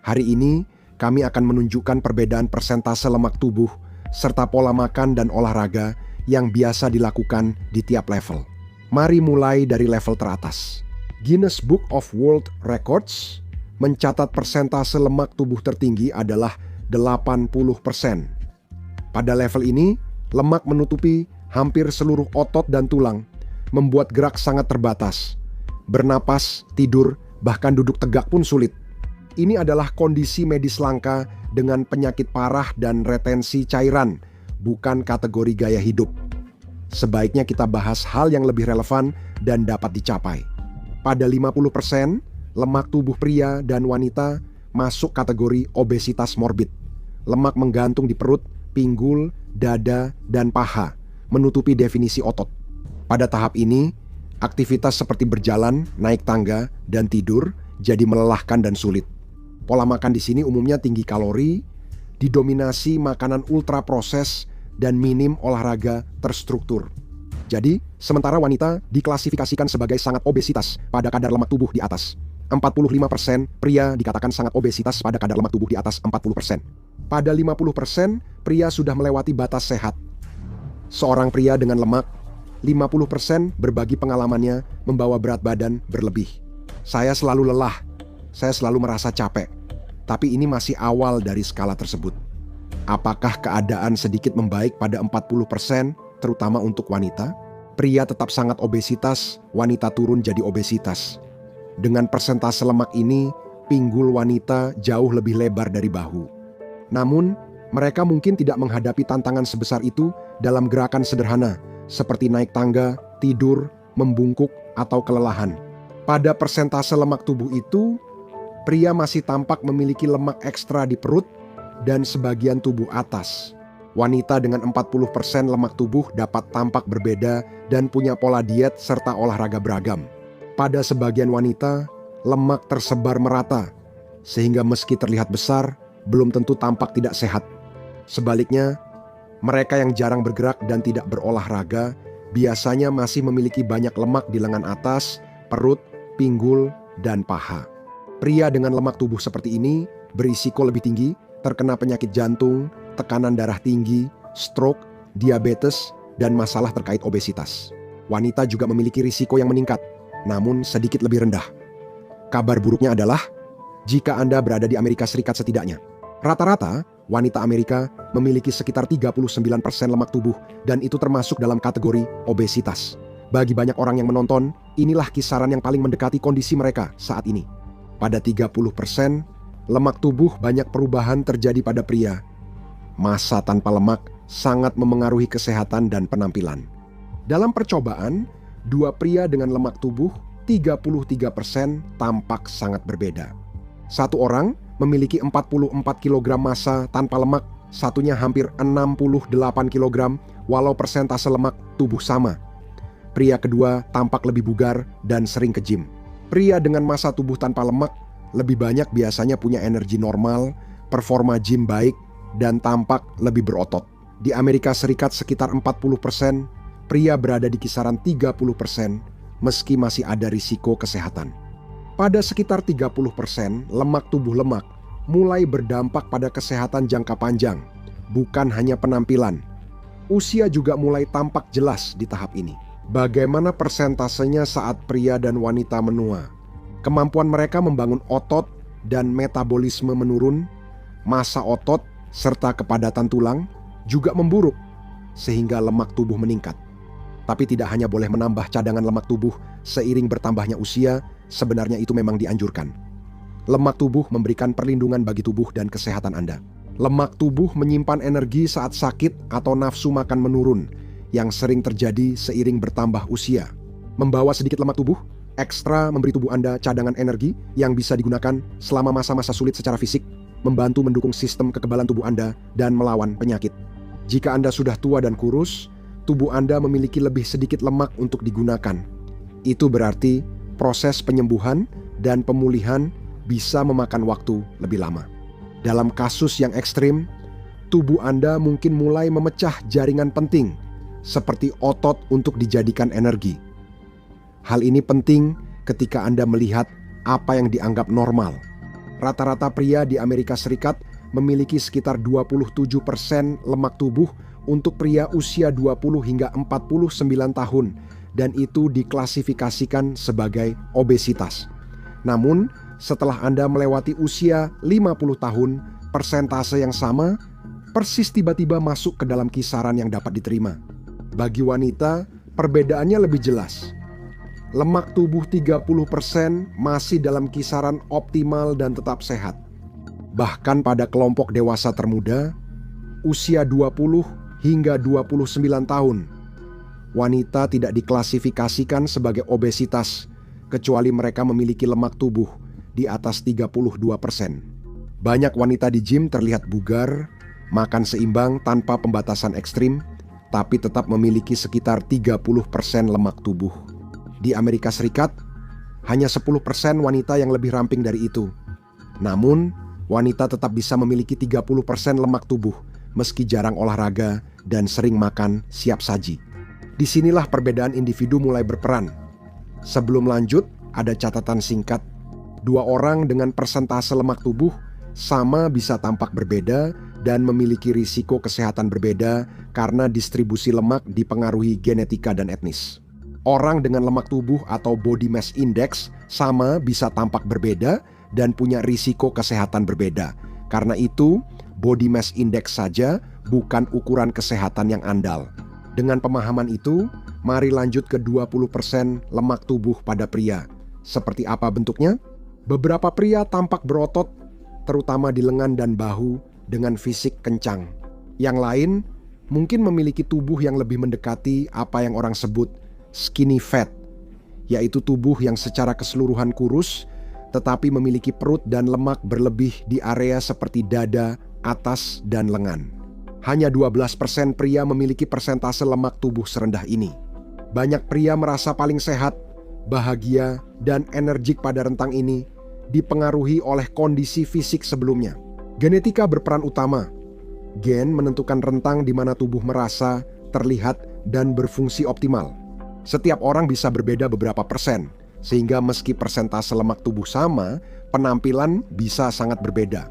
Hari ini, kami akan menunjukkan perbedaan persentase lemak tubuh serta pola makan dan olahraga yang biasa dilakukan di tiap level. Mari mulai dari level teratas. Guinness Book of World Records mencatat persentase lemak tubuh tertinggi adalah 80%. Pada level ini, lemak menutupi hampir seluruh otot dan tulang, membuat gerak sangat terbatas. Bernapas, tidur, bahkan duduk tegak pun sulit. Ini adalah kondisi medis langka dengan penyakit parah dan retensi cairan, bukan kategori gaya hidup. Sebaiknya kita bahas hal yang lebih relevan dan dapat dicapai. Pada 50%, lemak tubuh pria dan wanita masuk kategori obesitas morbid. Lemak menggantung di perut, pinggul, dada, dan paha, menutupi definisi otot. Pada tahap ini, aktivitas seperti berjalan, naik tangga, dan tidur jadi melelahkan dan sulit. Pola makan di sini umumnya tinggi kalori, didominasi makanan ultra proses, dan minim olahraga terstruktur. Jadi, sementara wanita diklasifikasikan sebagai sangat obesitas pada kadar lemak tubuh di atas 45%, pria dikatakan sangat obesitas pada kadar lemak tubuh di atas 40%. Pada 50%, pria sudah melewati batas sehat. Seorang pria dengan lemak, 50% berbagi pengalamannya membawa berat badan berlebih. Saya selalu lelah, saya selalu merasa capek, tapi ini masih awal dari skala tersebut. Apakah keadaan sedikit membaik pada 40%, terutama untuk wanita? Pria tetap sangat obesitas, wanita turun jadi obesitas. Dengan persentase lemak ini, pinggul wanita jauh lebih lebar dari bahu. Namun, mereka mungkin tidak menghadapi tantangan sebesar itu dalam gerakan sederhana, seperti naik tangga, tidur, membungkuk, atau kelelahan. Pada persentase lemak tubuh itu, pria masih tampak memiliki lemak ekstra di perut dan sebagian tubuh atas. Wanita dengan 40% lemak tubuh dapat tampak berbeda dan punya pola diet serta olahraga beragam. Pada sebagian wanita, lemak tersebar merata, sehingga meski terlihat besar, belum tentu tampak tidak sehat. Sebaliknya, mereka yang jarang bergerak dan tidak berolahraga biasanya masih memiliki banyak lemak di lengan atas, perut, pinggul, dan paha. Pria dengan lemak tubuh seperti ini berisiko lebih tinggi terkena penyakit jantung, tekanan darah tinggi, stroke, diabetes, dan masalah terkait obesitas. Wanita juga memiliki risiko yang meningkat, namun sedikit lebih rendah. Kabar buruknya adalah, jika Anda berada di Amerika Serikat setidaknya, rata-rata wanita Amerika memiliki sekitar 39% lemak tubuh dan itu termasuk dalam kategori obesitas. Bagi banyak orang yang menonton, inilah kisaran yang paling mendekati kondisi mereka saat ini. Pada 30%, lemak tubuh banyak perubahan terjadi pada pria. Massa tanpa lemak sangat memengaruhi kesehatan dan penampilan. Dalam percobaan, dua pria dengan lemak tubuh 33% tampak sangat berbeda. Satu orang memiliki 44 kg massa tanpa lemak, satunya hampir 68 kg walau persentase lemak tubuh sama. Pria kedua tampak lebih bugar dan sering ke gym. Pria dengan massa tubuh tanpa lemak lebih banyak biasanya punya energi normal, performa gym baik, dan tampak lebih berotot. Di Amerika Serikat sekitar 40%, pria berada di kisaran 30%, meski masih ada risiko kesehatan. Pada sekitar 30%, lemak tubuh lemak mulai berdampak pada kesehatan jangka panjang, bukan hanya penampilan. Usia juga mulai tampak jelas di tahap ini. Bagaimana persentasenya saat pria dan wanita menua? Kemampuan mereka membangun otot dan metabolisme menurun, massa otot serta kepadatan tulang juga memburuk, sehingga lemak tubuh meningkat. Tapi tidak hanya boleh menambah cadangan lemak tubuh seiring bertambahnya usia, sebenarnya itu memang dianjurkan. Lemak tubuh memberikan perlindungan bagi tubuh dan kesehatan Anda. Lemak tubuh menyimpan energi saat sakit atau nafsu makan menurun, yang sering terjadi seiring bertambah usia. Membawa sedikit lemak tubuh ekstra memberi tubuh Anda cadangan energi yang bisa digunakan selama masa-masa sulit secara fisik, membantu mendukung sistem kekebalan tubuh Anda dan melawan penyakit. Jika Anda sudah tua dan kurus, tubuh Anda memiliki lebih sedikit lemak untuk digunakan. Itu berarti proses penyembuhan dan pemulihan bisa memakan waktu lebih lama. Dalam kasus yang ekstrim, tubuh Anda mungkin mulai memecah jaringan penting seperti otot untuk dijadikan energi. Hal ini penting ketika Anda melihat apa yang dianggap normal. Rata-rata pria di Amerika Serikat memiliki sekitar 27% lemak tubuh untuk pria usia 20 hingga 49 tahun, dan itu diklasifikasikan sebagai obesitas. Namun, setelah Anda melewati usia 50 tahun, persentase yang sama persis tiba-tiba masuk ke dalam kisaran yang dapat diterima. Bagi wanita, perbedaannya lebih jelas. Lemak tubuh 30% masih dalam kisaran optimal dan tetap sehat. Bahkan pada kelompok dewasa termuda, usia 20 hingga 29 tahun, wanita tidak diklasifikasikan sebagai obesitas, kecuali mereka memiliki lemak tubuh di atas 32%. Banyak wanita di gym terlihat bugar, makan seimbang tanpa pembatasan ekstrim, tapi tetap memiliki sekitar 30% lemak tubuh. Di Amerika Serikat, hanya 10% wanita yang lebih ramping dari itu. Namun, wanita tetap bisa memiliki 30% lemak tubuh meski jarang olahraga dan sering makan siap saji. Disinilah perbedaan individu mulai berperan. Sebelum lanjut, ada catatan singkat. Dua orang dengan persentase lemak tubuh sama bisa tampak berbeda dan memiliki risiko kesehatan berbeda karena distribusi lemak dipengaruhi genetika dan etnis. Orang dengan lemak tubuh atau body mass index sama bisa tampak berbeda dan punya risiko kesehatan berbeda. Karena itu, body mass index saja bukan ukuran kesehatan yang andal. Dengan pemahaman itu, mari lanjut ke 20% lemak tubuh pada pria. Seperti apa bentuknya? Beberapa pria tampak berotot, terutama di lengan dan bahu, dengan fisik kencang. Yang lain mungkin memiliki tubuh yang lebih mendekati apa yang orang sebut skinny fat, yaitu tubuh yang secara keseluruhan kurus, tetapi memiliki perut dan lemak berlebih di area seperti dada, atas, dan lengan. Hanya 12% pria memiliki persentase lemak tubuh serendah ini. Banyak pria merasa paling sehat, bahagia, dan energik pada rentang ini dipengaruhi oleh kondisi fisik sebelumnya. Genetika berperan utama. Gen menentukan rentang di mana tubuh merasa, terlihat, dan berfungsi optimal. Setiap orang bisa berbeda beberapa persen, sehingga meski persentase lemak tubuh sama, penampilan bisa sangat berbeda.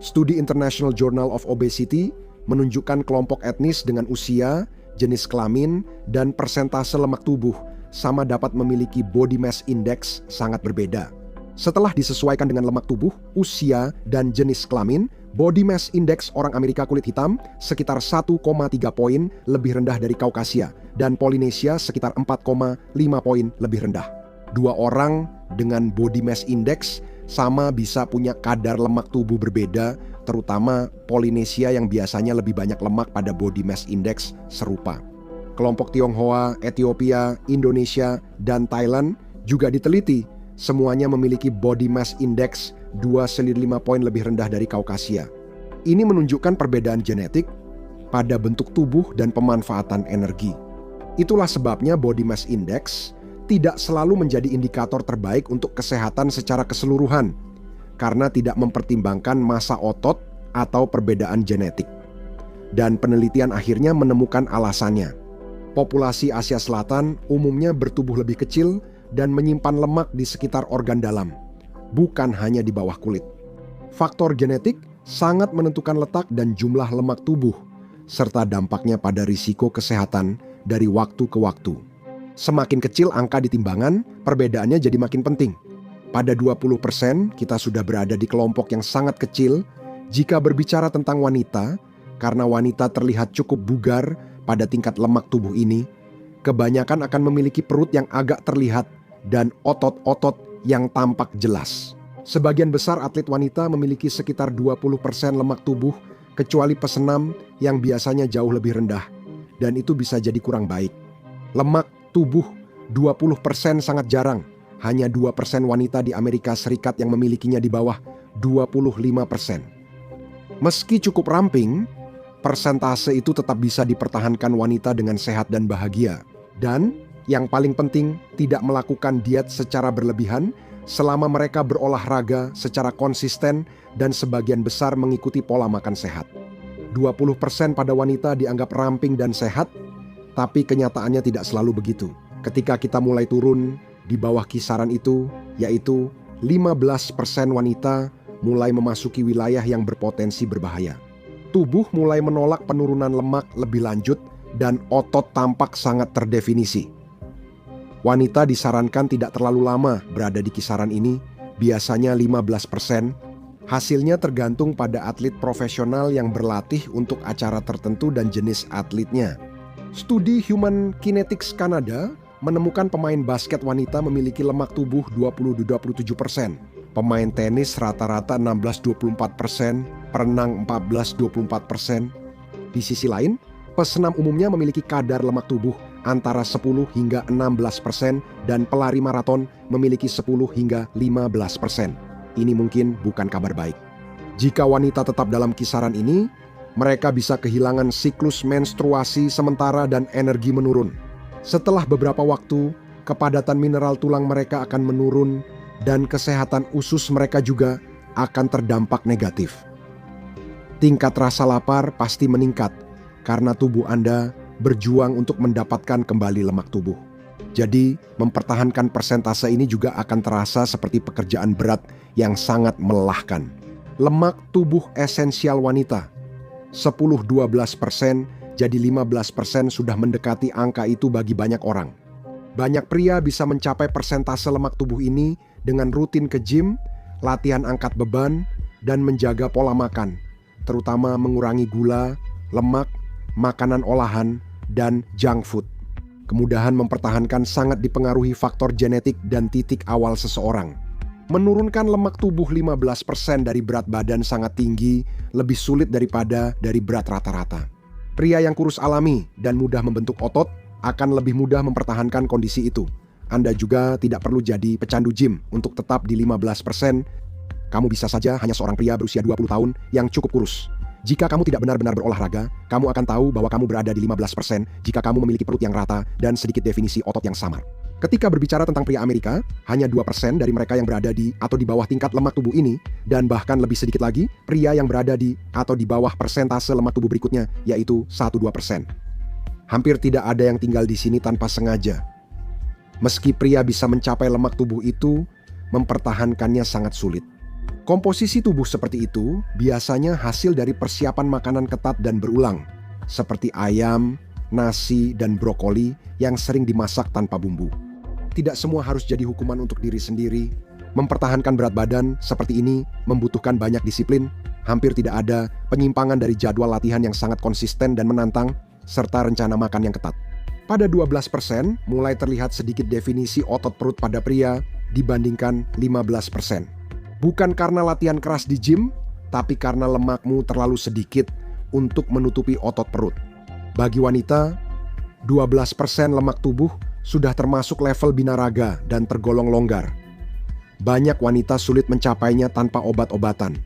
Studi International Journal of Obesity menunjukkan kelompok etnis dengan usia, jenis kelamin, dan persentase lemak tubuh sama dapat memiliki body mass index sangat berbeda. Setelah disesuaikan dengan lemak tubuh, usia, dan jenis kelamin, body mass index orang Amerika kulit hitam sekitar 1,3 poin lebih rendah dari Kaukasia, dan Polinesia sekitar 4,5 poin lebih rendah. Dua orang dengan body mass index sama bisa punya kadar lemak tubuh berbeda, terutama Polinesia yang biasanya lebih banyak lemak pada body mass index serupa. Kelompok Tionghoa, Ethiopia, Indonesia, dan Thailand juga diteliti. Semuanya memiliki body mass index 2,5 poin lebih rendah dari Kaukasia. Ini menunjukkan perbedaan genetik pada bentuk tubuh dan pemanfaatan energi. Itulah sebabnya body mass index tidak selalu menjadi indikator terbaik untuk kesehatan secara keseluruhan, karena tidak mempertimbangkan massa otot atau perbedaan genetik. Dan penelitian akhirnya menemukan alasannya. Populasi Asia Selatan umumnya bertubuh lebih kecil dan menyimpan lemak di sekitar organ dalam, bukan hanya di bawah kulit. Faktor genetik sangat menentukan letak dan jumlah lemak tubuh, serta dampaknya pada risiko kesehatan dari waktu ke waktu. Semakin kecil angka di timbangan, perbedaannya jadi makin penting. Pada 20% kita sudah berada di kelompok yang sangat kecil jika berbicara tentang wanita, karena wanita terlihat cukup bugar pada tingkat lemak tubuh ini, kebanyakan akan memiliki perut yang agak terlihat dan otot-otot yang tampak jelas. Sebagian besar atlet wanita memiliki sekitar 20% lemak tubuh, kecuali pesenam yang biasanya jauh lebih rendah, dan itu bisa jadi kurang baik. Lemak tubuh 20% sangat jarang, hanya 2% wanita di Amerika Serikat yang memilikinya di bawah 25%. Meski cukup ramping, persentase itu tetap bisa dipertahankan wanita dengan sehat dan bahagia. Dan yang paling penting, tidak melakukan diet secara berlebihan selama mereka berolahraga secara konsisten dan sebagian besar mengikuti pola makan sehat. 20% pada wanita dianggap ramping dan sehat, tapi kenyataannya tidak selalu begitu. Ketika kita mulai turun di bawah kisaran itu, yaitu 15% wanita mulai memasuki wilayah yang berpotensi berbahaya. Tubuh mulai menolak penurunan lemak lebih lanjut dan otot tampak sangat terdefinisi. Wanita disarankan tidak terlalu lama berada di kisaran ini, biasanya 15%. Hasilnya tergantung pada atlet profesional yang berlatih untuk acara tertentu dan jenis atletnya. Studi Human Kinetics Kanada menemukan pemain basket wanita memiliki lemak tubuh 20-27%. Pemain tenis rata-rata 16-24%, perenang 14-24%. Di sisi lain, pesenam umumnya memiliki kadar lemak tubuh antara 10 hingga 16% dan pelari maraton memiliki 10 hingga 15%. Ini mungkin bukan kabar baik. Jika wanita tetap dalam kisaran ini, mereka bisa kehilangan siklus menstruasi sementara dan energi menurun. Setelah beberapa waktu, kepadatan mineral tulang mereka akan menurun dan kesehatan usus mereka juga akan terdampak negatif. Tingkat rasa lapar pasti meningkat karena tubuh Anda berjuang untuk mendapatkan kembali lemak tubuh. Jadi, mempertahankan persentase ini juga akan terasa seperti pekerjaan berat yang sangat melelahkan. Lemak tubuh esensial wanita 10-12%, jadi 15% sudah mendekati angka itu bagi banyak orang. Banyak pria bisa mencapai persentase lemak tubuh ini dengan rutin ke gym, latihan angkat beban, dan menjaga pola makan, terutama mengurangi gula, lemak, makanan olahan, dan junk food. Kemudahan mempertahankan sangat dipengaruhi faktor genetik dan titik awal seseorang. Menurunkan lemak tubuh 15% dari berat badan sangat tinggi lebih sulit daripada dari berat rata-rata. Pria yang kurus alami dan mudah membentuk otot akan lebih mudah mempertahankan kondisi itu. Anda juga tidak perlu jadi pecandu gym untuk tetap di 15%. Kamu bisa saja hanya seorang pria berusia 20 tahun yang cukup kurus. Jika kamu tidak benar-benar berolahraga, kamu akan tahu bahwa kamu berada di 15% jika kamu memiliki perut yang rata dan sedikit definisi otot yang samar. Ketika berbicara tentang pria Amerika, hanya 2% dari mereka yang berada di atau di bawah tingkat lemak tubuh ini, dan bahkan lebih sedikit lagi, pria yang berada di atau di bawah persentase lemak tubuh berikutnya, yaitu 1-2%. Hampir tidak ada yang tinggal di sini tanpa sengaja. Meski pria bisa mencapai lemak tubuh itu, mempertahankannya sangat sulit. Komposisi tubuh seperti itu biasanya hasil dari persiapan makanan ketat dan berulang, seperti ayam, nasi, dan brokoli yang sering dimasak tanpa bumbu. Tidak semua harus jadi hukuman untuk diri sendiri. Mempertahankan berat badan seperti ini membutuhkan banyak disiplin, hampir tidak ada penyimpangan dari jadwal latihan yang sangat konsisten dan menantang, serta rencana makan yang ketat. Pada 12% mulai terlihat sedikit definisi otot perut pada pria dibandingkan 15%. Bukan karena latihan keras di gym, tapi karena lemakmu terlalu sedikit untuk menutupi otot perut. Bagi wanita, 12% lemak tubuh sudah termasuk level binaraga dan tergolong longgar. Banyak wanita sulit mencapainya tanpa obat-obatan.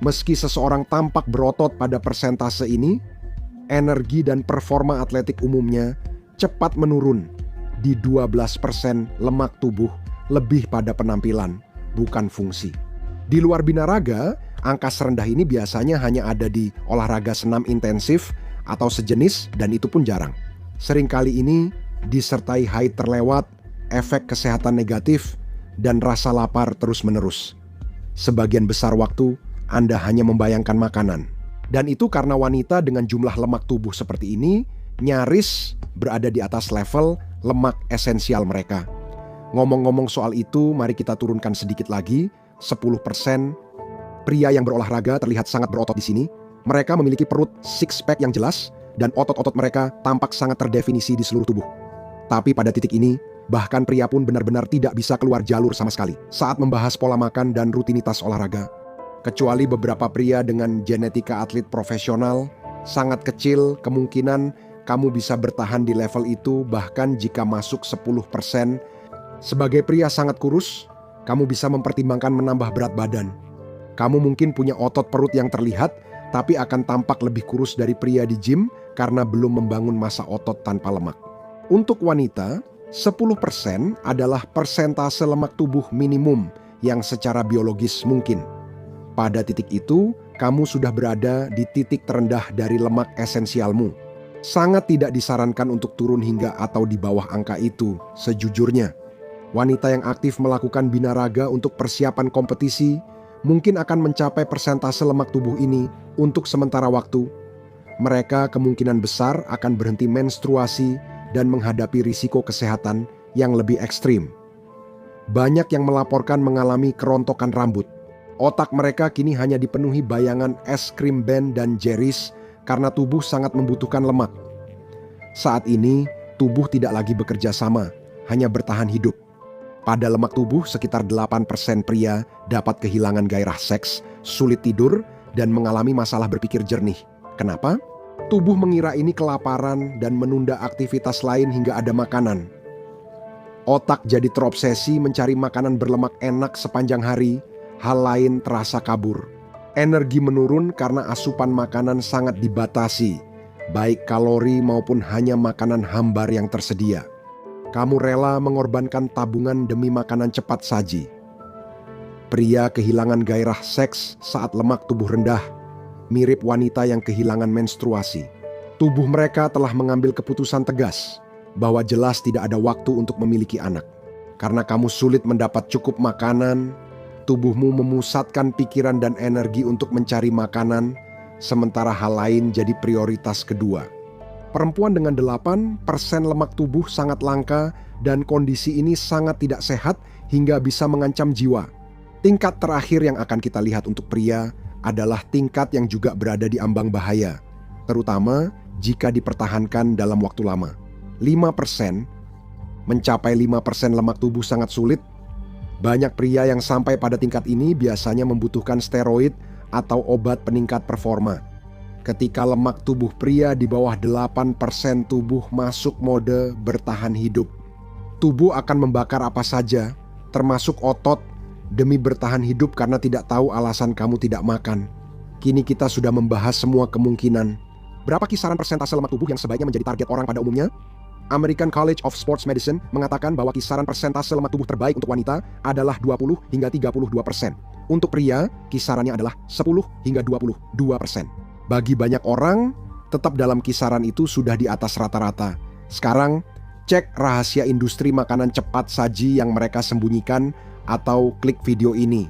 Meski seseorang tampak berotot pada persentase ini, energi dan performa atletik umumnya cepat menurun di 12% lemak tubuh lebih pada penampilan, bukan fungsi. Di luar binaraga, angka serendah ini biasanya hanya ada di olahraga senam intensif atau sejenis dan itu pun jarang. Seringkali ini disertai haid terlewat, efek kesehatan negatif, dan rasa lapar terus-menerus. Sebagian besar waktu, Anda hanya membayangkan makanan. Dan itu karena wanita dengan jumlah lemak tubuh seperti ini nyaris berada di atas level lemak esensial mereka. Ngomong-ngomong soal itu, mari kita turunkan sedikit lagi. 10% pria yang berolahraga terlihat sangat berotot di sini. Mereka memiliki perut six pack yang jelas dan otot-otot mereka tampak sangat terdefinisi di seluruh tubuh. Tapi pada titik ini, bahkan pria pun benar-benar tidak bisa keluar jalur sama sekali saat membahas pola makan dan rutinitas olahraga. Kecuali beberapa pria dengan genetika atlet profesional, sangat kecil kemungkinan kamu bisa bertahan di level itu bahkan jika masuk 10%. Sebagai pria sangat kurus, kamu bisa mempertimbangkan menambah berat badan. Kamu mungkin punya otot perut yang terlihat, tapi akan tampak lebih kurus dari pria di gym karena belum membangun massa otot tanpa lemak. Untuk wanita, 10% adalah persentase lemak tubuh minimum yang secara biologis mungkin. Pada titik itu, kamu sudah berada di titik terendah dari lemak esensialmu. Sangat tidak disarankan untuk turun hingga atau di bawah angka itu, sejujurnya. Wanita yang aktif melakukan binaraga untuk persiapan kompetisi mungkin akan mencapai persentase lemak tubuh ini untuk sementara waktu. Mereka kemungkinan besar akan berhenti menstruasi dan menghadapi risiko kesehatan yang lebih ekstrim. Banyak yang melaporkan mengalami kerontokan rambut. Otak mereka kini hanya dipenuhi bayangan es krim Ben dan Jerry's karena tubuh sangat membutuhkan lemak. Saat ini, tubuh tidak lagi bekerja sama, hanya bertahan hidup. Pada lemak tubuh, sekitar 8% pria dapat kehilangan gairah seks, sulit tidur, dan mengalami masalah berpikir jernih. Kenapa? Tubuh mengira ini kelaparan dan menunda aktivitas lain hingga ada makanan. Otak jadi terobsesi mencari makanan berlemak enak sepanjang hari, hal lain terasa kabur. Energi menurun karena asupan makanan sangat dibatasi, baik kalori maupun hanya makanan hambar yang tersedia. Kamu rela mengorbankan tabungan demi makanan cepat saji. Pria kehilangan gairah seks saat lemak tubuh rendah, mirip wanita yang kehilangan menstruasi. Tubuh mereka telah mengambil keputusan tegas bahwa jelas tidak ada waktu untuk memiliki anak. Karena kamu sulit mendapat cukup makanan, tubuhmu memusatkan pikiran dan energi untuk mencari makanan, sementara hal lain jadi prioritas kedua. Perempuan dengan 8% lemak tubuh sangat langka dan kondisi ini sangat tidak sehat hingga bisa mengancam jiwa. Tingkat terakhir yang akan kita lihat untuk pria adalah tingkat yang juga berada di ambang bahaya, terutama jika dipertahankan dalam waktu lama. 5%, mencapai 5% lemak tubuh sangat sulit. Banyak pria yang sampai pada tingkat ini biasanya membutuhkan steroid atau obat peningkat performa. Ketika lemak tubuh pria di bawah 8% tubuh masuk mode bertahan hidup. Tubuh akan membakar apa saja, termasuk otot, demi bertahan hidup karena tidak tahu alasan kamu tidak makan. Kini kita sudah membahas semua kemungkinan. Berapa kisaran persentase lemak tubuh yang sebaiknya menjadi target orang pada umumnya? American College of Sports Medicine mengatakan bahwa kisaran persentase lemak tubuh terbaik untuk wanita adalah 20 hingga 32%. Untuk pria, kisarannya adalah 10 hingga 22%. Bagi banyak orang, tetap dalam kisaran itu sudah di atas rata-rata. Sekarang, cek rahasia industri makanan cepat saji yang mereka sembunyikan atau klik video ini.